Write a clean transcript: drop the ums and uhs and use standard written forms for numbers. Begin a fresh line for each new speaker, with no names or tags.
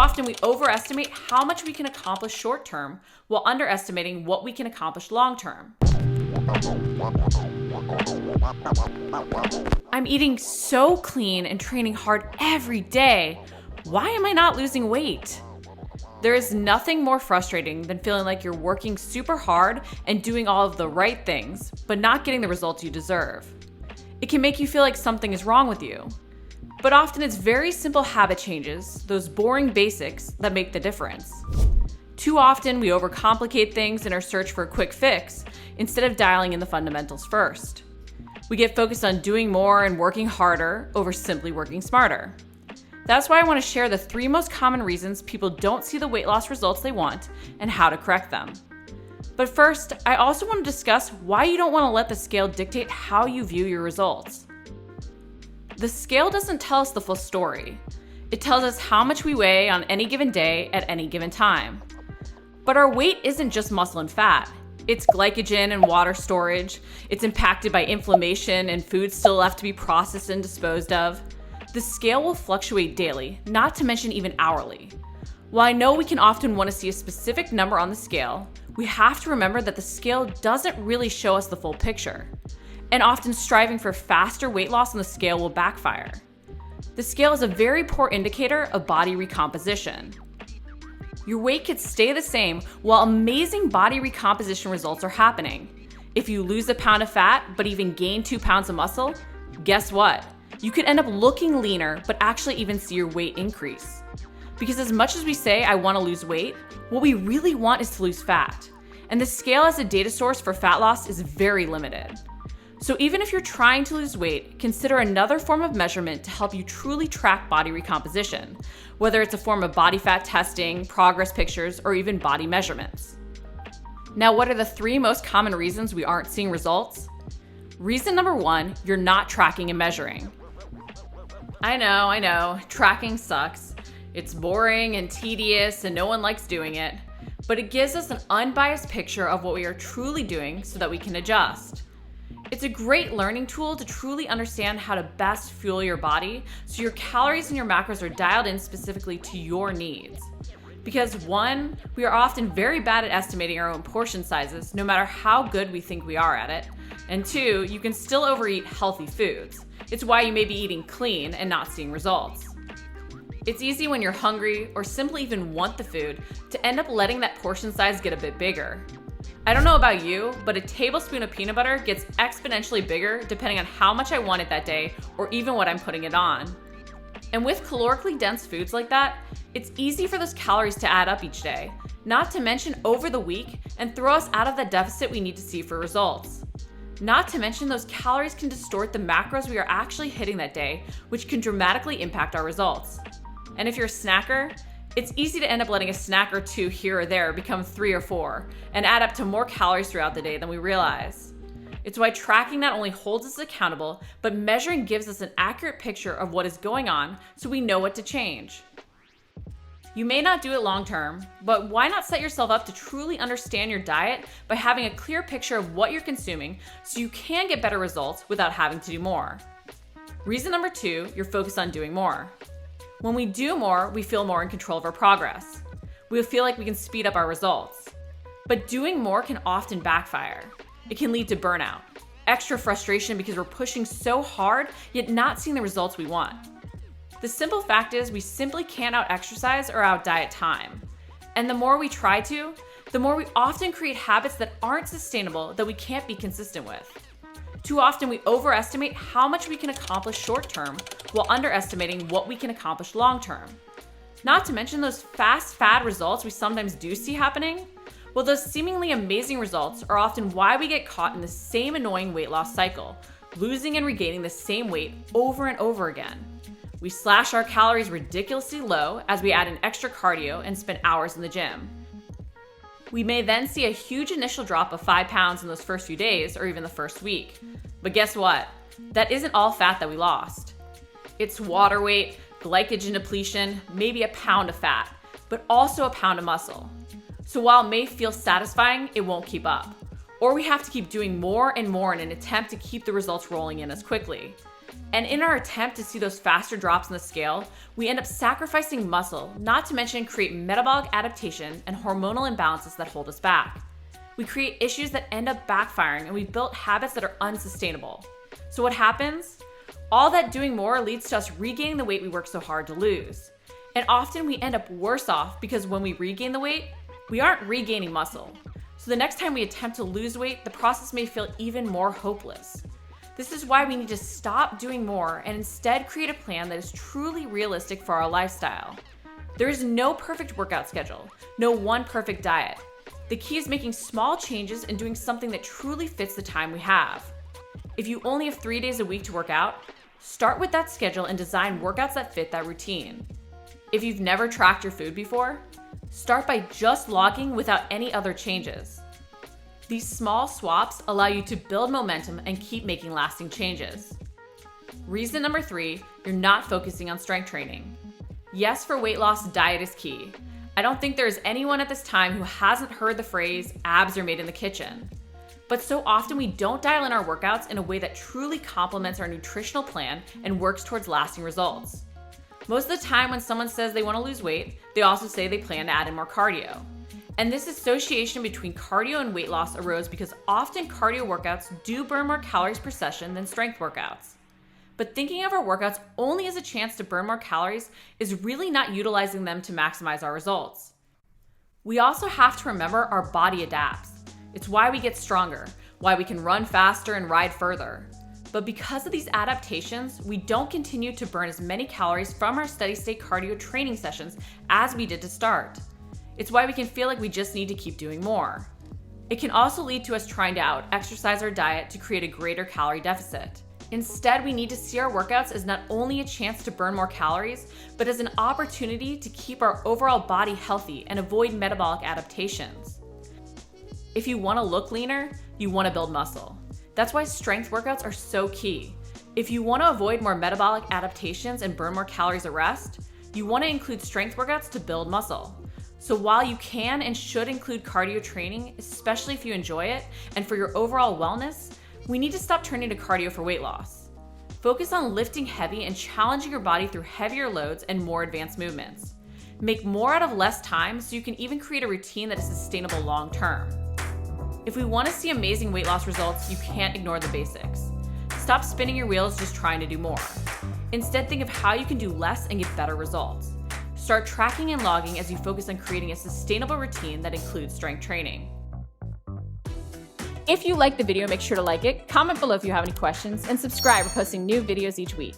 often we overestimate how much we can accomplish short term while underestimating what we can accomplish long term. I'm eating so clean and training hard every day. Why am I not losing weight? There is nothing more frustrating than feeling like you're working super hard and doing all of the right things, but not getting the results you deserve. It can make you feel like something is wrong with you. But often it's very simple habit changes, those boring basics, that make the difference. Too often we overcomplicate things in our search for a quick fix instead of dialing in the fundamentals first. We get focused on doing more and working harder over simply working smarter. That's why I want to share the 3 most common reasons people don't see the weight loss results they want and how to correct them. But first, I also want to discuss why you don't want to let the scale dictate how you view your results. The scale doesn't tell us the full story. It tells us how much we weigh on any given day at any given time. But our weight isn't just muscle and fat. It's glycogen and water storage. It's impacted by inflammation and food still left to be processed and disposed of. The scale will fluctuate daily, not to mention even hourly. While I know we can often want to see a specific number on the scale, we have to remember that the scale doesn't really show us the full picture. And often striving for faster weight loss on the scale will backfire. The scale is a very poor indicator of body recomposition. Your weight could stay the same while amazing body recomposition results are happening. If you lose a pound of fat, but even gain 2 pounds of muscle, guess what? You could end up looking leaner, but actually even see your weight increase. Because as much as we say, I want to lose weight, what we really want is to lose fat. And the scale as a data source for fat loss is very limited. So even if you're trying to lose weight, consider another form of measurement to help you truly track body recomposition, whether it's a form of body fat testing, progress pictures, or even body measurements. Now, what are the 3 most common reasons we aren't seeing results? Reason number 1, you're not tracking and measuring. I know, tracking sucks. It's boring and tedious and no one likes doing it, but it gives us an unbiased picture of what we are truly doing so that we can adjust. It's a great learning tool to truly understand how to best fuel your body so your calories and your macros are dialed in specifically to your needs. Because 1, we are often very bad at estimating our own portion sizes no matter how good we think we are at it, and 2, you can still overeat healthy foods. It's why you may be eating clean and not seeing results. It's easy when you're hungry or simply even want the food to end up letting that portion size get a bit bigger. I don't know about you, but a tablespoon of peanut butter gets exponentially bigger depending on how much I want it that day or even what I'm putting it on. And with calorically dense foods like that, it's easy for those calories to add up each day, not to mention over the week, and throw us out of the deficit we need to see for results. Not to mention those calories can distort the macros we are actually hitting that day, which can dramatically impact our results. And if you're a snacker, it's easy to end up letting a snack or 2 here or there become 3 or 4 and add up to more calories throughout the day than we realize. It's why tracking not only holds us accountable, but measuring gives us an accurate picture of what is going on so we know what to change. You may not do it long term, but why not set yourself up to truly understand your diet by having a clear picture of what you're consuming so you can get better results without having to do more? Reason number 2, you're focused on doing more. When we do more, we feel more in control of our progress. We'll feel like we can speed up our results. But doing more can often backfire. It can lead to burnout, extra frustration because we're pushing so hard yet not seeing the results we want. The simple fact is we simply can't out-exercise or out-diet time. And the more we try to, the more we often create habits that aren't sustainable that we can't be consistent with. Too often we overestimate how much we can accomplish short-term while underestimating what we can accomplish long-term. Not to mention those fast fad results we sometimes do see happening. Well, those seemingly amazing results are often why we get caught in the same annoying weight loss cycle, losing and regaining the same weight over and over again. We slash our calories ridiculously low as we add in extra cardio and spend hours in the gym. We may then see a huge initial drop of 5 pounds in those first few days or even the first week. But guess what? That isn't all fat that we lost. It's water weight, glycogen depletion, maybe a pound of fat, but also a pound of muscle. So while it may feel satisfying, it won't keep up. Or we have to keep doing more and more in an attempt to keep the results rolling in as quickly. And in our attempt to see those faster drops in the scale, we end up sacrificing muscle, not to mention create metabolic adaptation and hormonal imbalances that hold us back. We create issues that end up backfiring, and we've built habits that are unsustainable. So what happens? All that doing more leads to us regaining the weight we worked so hard to lose. And often we end up worse off because when we regain the weight, we aren't regaining muscle. So the next time we attempt to lose weight, the process may feel even more hopeless. This is why we need to stop doing more and instead create a plan that is truly realistic for our lifestyle. There is no perfect workout schedule, no one perfect diet. The key is making small changes and doing something that truly fits the time we have. If you only have 3 days a week to work out, start with that schedule and design workouts that fit that routine. If you've never tracked your food before, start by just logging without any other changes. These small swaps allow you to build momentum and keep making lasting changes. Reason number 3, you're not focusing on strength training. Yes, for weight loss, diet is key. I don't think there is anyone at this time who hasn't heard the phrase, abs are made in the kitchen. But so often we don't dial in our workouts in a way that truly complements our nutritional plan and works towards lasting results. Most of the time when someone says they want to lose weight, they also say they plan to add in more cardio. And this association between cardio and weight loss arose because often cardio workouts do burn more calories per session than strength workouts. But thinking of our workouts only as a chance to burn more calories is really not utilizing them to maximize our results. We also have to remember our body adapts. It's why we get stronger, why we can run faster and ride further. But because of these adaptations, we don't continue to burn as many calories from our steady-state cardio training sessions as we did to start. It's why we can feel like we just need to keep doing more. It can also lead to us trying to out-exercise our diet to create a greater calorie deficit. Instead, we need to see our workouts as not only a chance to burn more calories, but as an opportunity to keep our overall body healthy and avoid metabolic adaptations. If you want to look leaner, you want to build muscle. That's why strength workouts are so key. If you want to avoid more metabolic adaptations and burn more calories at rest, you want to include strength workouts to build muscle. So while you can and should include cardio training, especially if you enjoy it, and for your overall wellness, we need to stop turning to cardio for weight loss. Focus on lifting heavy and challenging your body through heavier loads and more advanced movements. Make more out of less time so you can even create a routine that is sustainable long term. If we want to see amazing weight loss results, you can't ignore the basics. Stop spinning your wheels just trying to do more. Instead, think of how you can do less and get better results. Start tracking and logging as you focus on creating a sustainable routine that includes strength training. If you liked the video, make sure to like it, comment below if you have any questions, and subscribe. We're posting new videos each week.